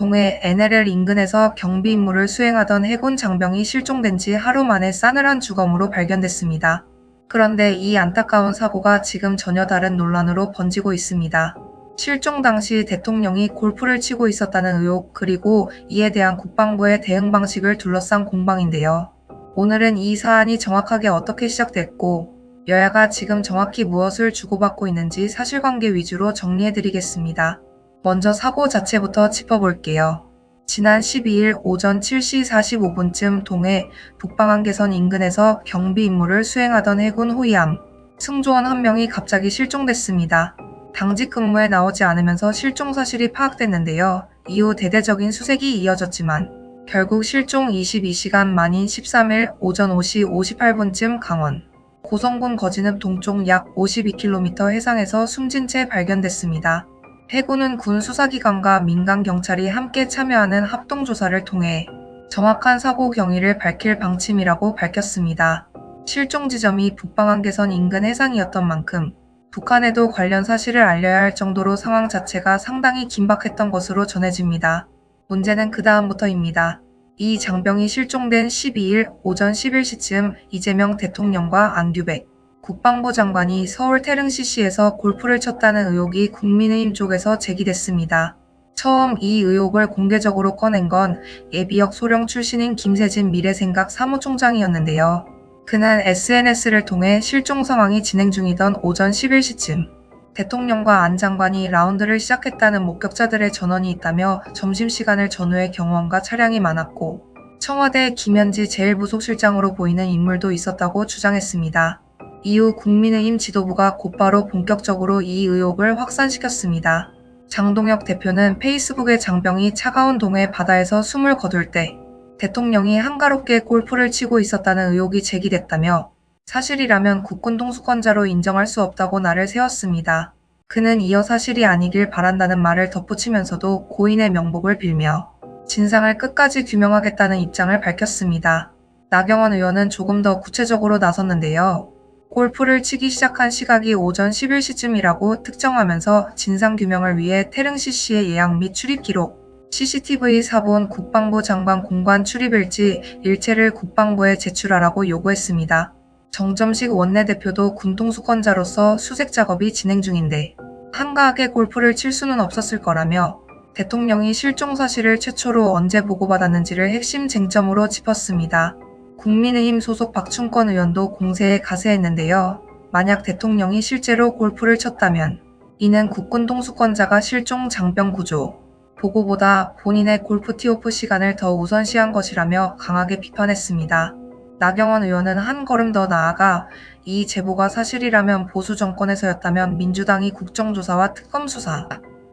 동해 NLL 인근에서 경비 임무를 수행하던 해군 장병이 실종된 지 하루 만에 싸늘한 주검으로 발견됐습니다. 그런데 이 안타까운 사고가 지금 전혀 다른 논란으로 번지고 있습니다. 실종 당시 대통령이 골프를 치고 있었다는 의혹, 그리고 이에 대한 국방부의 대응 방식을 둘러싼 공방인데요. 오늘은 이 사안이 정확하게 어떻게 시작됐고 여야가 지금 정확히 무엇을 주고받고 있는지 사실관계 위주로 정리해드리겠습니다. 먼저 사고 자체부터 짚어볼게요. 지난 12일 오전 7시 45분쯤 동해 북방한계선 인근에서 경비 임무를 수행하던 해군 호위함 승조원 한 명이 갑자기 실종됐습니다. 당직 근무에 나오지 않으면서 실종 사실이 파악됐는데요. 이후 대대적인 수색이 이어졌지만 결국 실종 22시간 만인 13일 오전 5시 58분쯤 강원 고성군 거진읍 동쪽 약 52km 해상에서 숨진 채 발견됐습니다. 해군은 군 수사기관과 민간 경찰이 함께 참여하는 합동조사를 통해 정확한 사고 경위를 밝힐 방침이라고 밝혔습니다. 실종 지점이 북방한계선 인근 해상이었던 만큼 북한에도 관련 사실을 알려야 할 정도로 상황 자체가 상당히 긴박했던 것으로 전해집니다. 문제는 그 다음부터입니다. 이 장병이 실종된 12일 오전 11시쯤 이재명 대통령과 안규백 국방부 장관이 서울 태릉CC에서 골프를 쳤다는 의혹이 국민의힘 쪽에서 제기됐습니다. 처음 이 의혹을 공개적으로 꺼낸 건 예비역 소령 출신인 김세진 미래생각 사무총장이었는데요. 그날 SNS를 통해 실종 상황이 진행 중이던 오전 11시쯤 대통령과 안 장관이 라운드를 시작했다는 목격자들의 전원이 있다며 점심시간을 전후해 경호원과 차량이 많았고 청와대 김현지 제1부속실장으로 보이는 인물도 있었다고 주장했습니다. 이후 국민의힘 지도부가 곧바로 본격적으로 이 의혹을 확산시켰습니다. 장동혁 대표는 페이스북에 장병이 차가운 동해 바다에서 숨을 거둘 때 대통령이 한가롭게 골프를 치고 있었다는 의혹이 제기됐다며 사실이라면 국군 통수권자로 인정할 수 없다고 날을 세웠습니다. 그는 이어 사실이 아니길 바란다는 말을 덧붙이면서도 고인의 명복을 빌며 진상을 끝까지 규명하겠다는 입장을 밝혔습니다. 나경원 의원은 조금 더 구체적으로 나섰는데요. 골프를 치기 시작한 시각이 오전 11시쯤이라고 특정하면서 진상규명을 위해 태릉CC의 예약 및 출입 기록, CCTV 사본, 국방부 장관 공관 출입일지 일체를 국방부에 제출하라고 요구했습니다. 정점식 원내대표도 군통수권자로서 수색 작업이 진행 중인데 한가하게 골프를 칠 수는 없었을 거라며 대통령이 실종 사실을 최초로 언제 보고받았는지를 핵심 쟁점으로 짚었습니다. 국민의힘 소속 박충권 의원도 공세에 가세했는데요. 만약 대통령이 실제로 골프를 쳤다면 이는 국군 통수권자가 실종 장병 구조 보고보다 본인의 골프 티오프 시간을 더 우선시한 것이라며 강하게 비판했습니다. 나경원 의원은 한 걸음 더 나아가 이 제보가 사실이라면 보수 정권에서였다면 민주당이 국정조사와 특검 수사,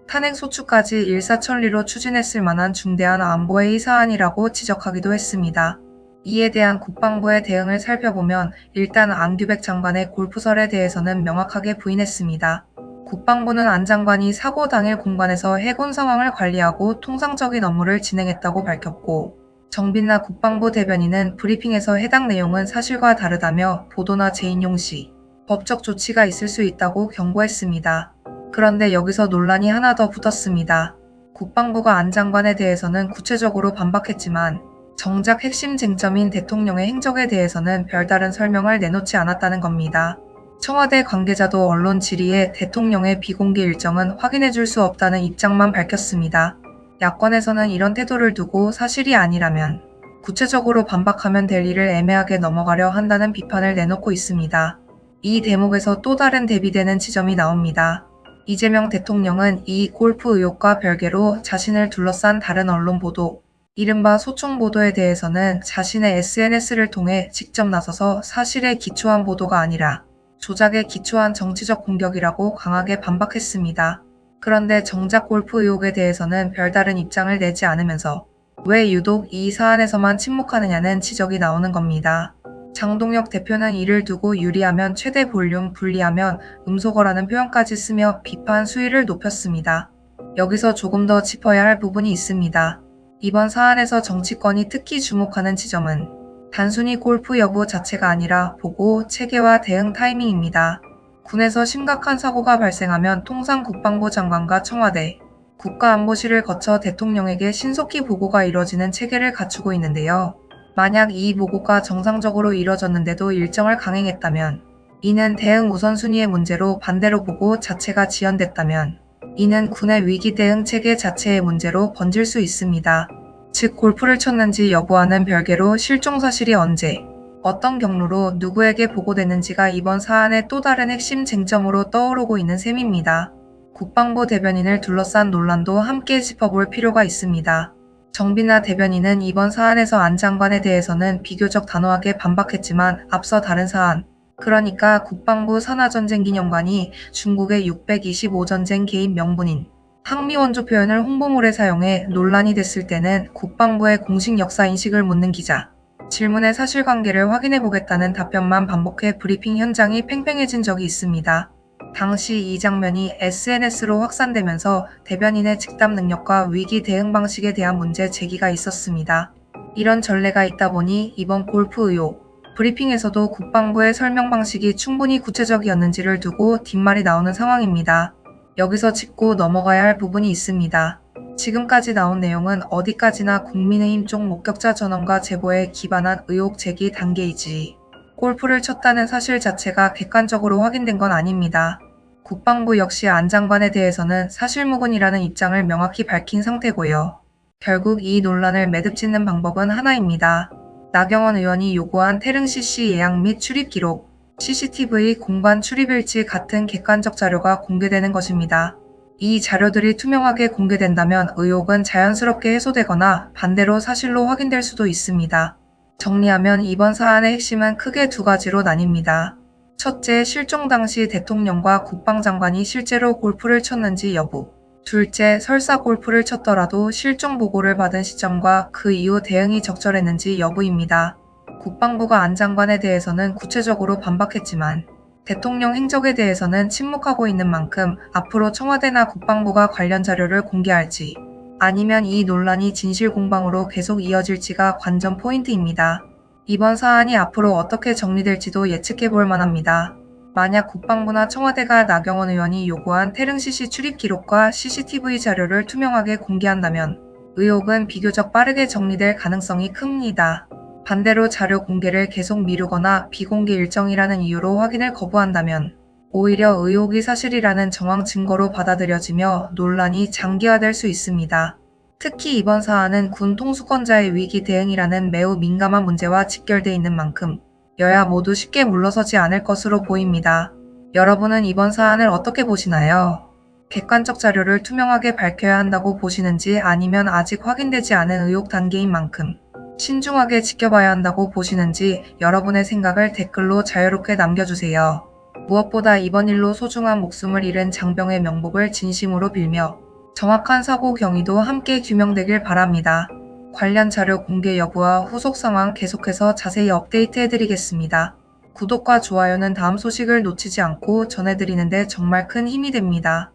탄핵소추까지 일사천리로 추진했을 만한 중대한 안보회의 사안이라고 지적하기도 했습니다. 이에 대한 국방부의 대응을 살펴보면 일단 안규백 장관의 골프설에 대해서는 명확하게 부인했습니다. 국방부는 안 장관이 사고 당일 공관에서 해군 상황을 관리하고 통상적인 업무를 진행했다고 밝혔고 정빈나 국방부 대변인은 브리핑에서 해당 내용은 사실과 다르다며 보도나 재인용 시 법적 조치가 있을 수 있다고 경고했습니다. 그런데 여기서 논란이 하나 더 붙었습니다. 국방부가 안 장관에 대해서는 구체적으로 반박했지만 정작 핵심 쟁점인 대통령의 행적에 대해서는 별다른 설명을 내놓지 않았다는 겁니다. 청와대 관계자도 언론 질의에 대통령의 비공개 일정은 확인해 줄 수 없다는 입장만 밝혔습니다. 야권에서는 이런 태도를 두고 사실이 아니라면 구체적으로 반박하면 될 일을 애매하게 넘어가려 한다는 비판을 내놓고 있습니다. 이 대목에서 또 다른 대비되는 지점이 나옵니다. 이재명 대통령은 이 골프 의혹과 별개로 자신을 둘러싼 다른 언론 보도, 이른바 소총 보도에 대해서는 자신의 SNS를 통해 직접 나서서 사실에 기초한 보도가 아니라 조작에 기초한 정치적 공격이라고 강하게 반박했습니다. 그런데 정작 골프 의혹에 대해서는 별다른 입장을 내지 않으면서 왜 유독 이 사안에서만 침묵하느냐는 지적이 나오는 겁니다. 장동혁 대표는 이를 두고 유리하면 최대 볼륨, 불리하면 음소거라는 표현까지 쓰며 비판 수위를 높였습니다. 여기서 조금 더 짚어야 할 부분이 있습니다. 이번 사안에서 정치권이 특히 주목하는 지점은 단순히 골프 여부 자체가 아니라 보고, 체계와 대응 타이밍입니다. 군에서 심각한 사고가 발생하면 통상 국방부 장관과 청와대, 국가안보실을 거쳐 대통령에게 신속히 보고가 이뤄지는 체계를 갖추고 있는데요. 만약 이 보고가 정상적으로 이뤄졌는데도 일정을 강행했다면, 이는 대응 우선순위의 문제로 반대로 보고 자체가 지연됐다면, 이는 군의 위기 대응 체계 자체의 문제로 번질 수 있습니다. 즉 골프를 쳤는지 여부와는 별개로 실종 사실이 언제, 어떤 경로로 누구에게 보고됐는지가 이번 사안의 또 다른 핵심 쟁점으로 떠오르고 있는 셈입니다. 국방부 대변인을 둘러싼 논란도 함께 짚어볼 필요가 있습니다. 정비나 대변인은 이번 사안에서 안 장관에 대해서는 비교적 단호하게 반박했지만 앞서 다른 사안, 그러니까 국방부 산하전쟁기념관이 중국의 625전쟁 개입 명분인 항미원조 표현을 홍보물에 사용해 논란이 됐을 때는 국방부의 공식 역사인식을 묻는 기자, 질문의 사실관계를 확인해보겠다는 답변만 반복해 브리핑 현장이 팽팽해진 적이 있습니다. 당시 이 장면이 SNS로 확산되면서 대변인의 즉답 능력과 위기 대응 방식에 대한 문제 제기가 있었습니다. 이런 전례가 있다 보니 이번 골프 의혹, 브리핑에서도 국방부의 설명 방식이 충분히 구체적이었는지를 두고 뒷말이 나오는 상황입니다. 여기서 짚고 넘어가야 할 부분이 있습니다. 지금까지 나온 내용은 어디까지나 국민의힘 쪽 목격자 전원과 제보에 기반한 의혹 제기 단계이지, 골프를 쳤다는 사실 자체가 객관적으로 확인된 건 아닙니다. 국방부 역시 안 장관에 대해서는 사실무근이라는 입장을 명확히 밝힌 상태고요. 결국 이 논란을 매듭짓는 방법은 하나입니다. 나경원 의원이 요구한 태릉 CC 예약 및 출입 기록, CCTV 공간 출입일지 같은 객관적 자료가 공개되는 것입니다. 이 자료들이 투명하게 공개된다면 의혹은 자연스럽게 해소되거나 반대로 사실로 확인될 수도 있습니다. 정리하면 이번 사안의 핵심은 크게 두 가지로 나뉩니다. 첫째, 실종 당시 대통령과 국방장관이 실제로 골프를 쳤는지 여부. 둘째, 설사 골프를 쳤더라도 실종 보고를 받은 시점과 그 이후 대응이 적절했는지 여부입니다. 국방부가 안 장관에 대해서는 구체적으로 반박했지만 대통령 행적에 대해서는 침묵하고 있는 만큼 앞으로 청와대나 국방부가 관련 자료를 공개할지, 아니면 이 논란이 진실 공방으로 계속 이어질지가 관전 포인트입니다. 이번 사안이 앞으로 어떻게 정리될지도 예측해 볼 만합니다. 만약 국방부나 청와대가 나경원 의원이 요구한 태릉 CC 출입 기록과 CCTV 자료를 투명하게 공개한다면 의혹은 비교적 빠르게 정리될 가능성이 큽니다. 반대로 자료 공개를 계속 미루거나 비공개 일정이라는 이유로 확인을 거부한다면 오히려 의혹이 사실이라는 정황 증거로 받아들여지며 논란이 장기화될 수 있습니다. 특히 이번 사안은 군 통수권자의 위기 대응이라는 매우 민감한 문제와 직결돼 있는 만큼 여야 모두 쉽게 물러서지 않을 것으로 보입니다. 여러분은 이번 사안을 어떻게 보시나요? 객관적 자료를 투명하게 밝혀야 한다고 보시는지, 아니면 아직 확인되지 않은 의혹 단계인 만큼 신중하게 지켜봐야 한다고 보시는지 여러분의 생각을 댓글로 자유롭게 남겨주세요. 무엇보다 이번 일로 소중한 목숨을 잃은 장병의 명복을 진심으로 빌며 정확한 사고 경위도 함께 규명되길 바랍니다. 관련 자료 공개 여부와 후속 상황 계속해서 자세히 업데이트해드리겠습니다. 구독과 좋아요는 다음 소식을 놓치지 않고 전해드리는데 정말 큰 힘이 됩니다.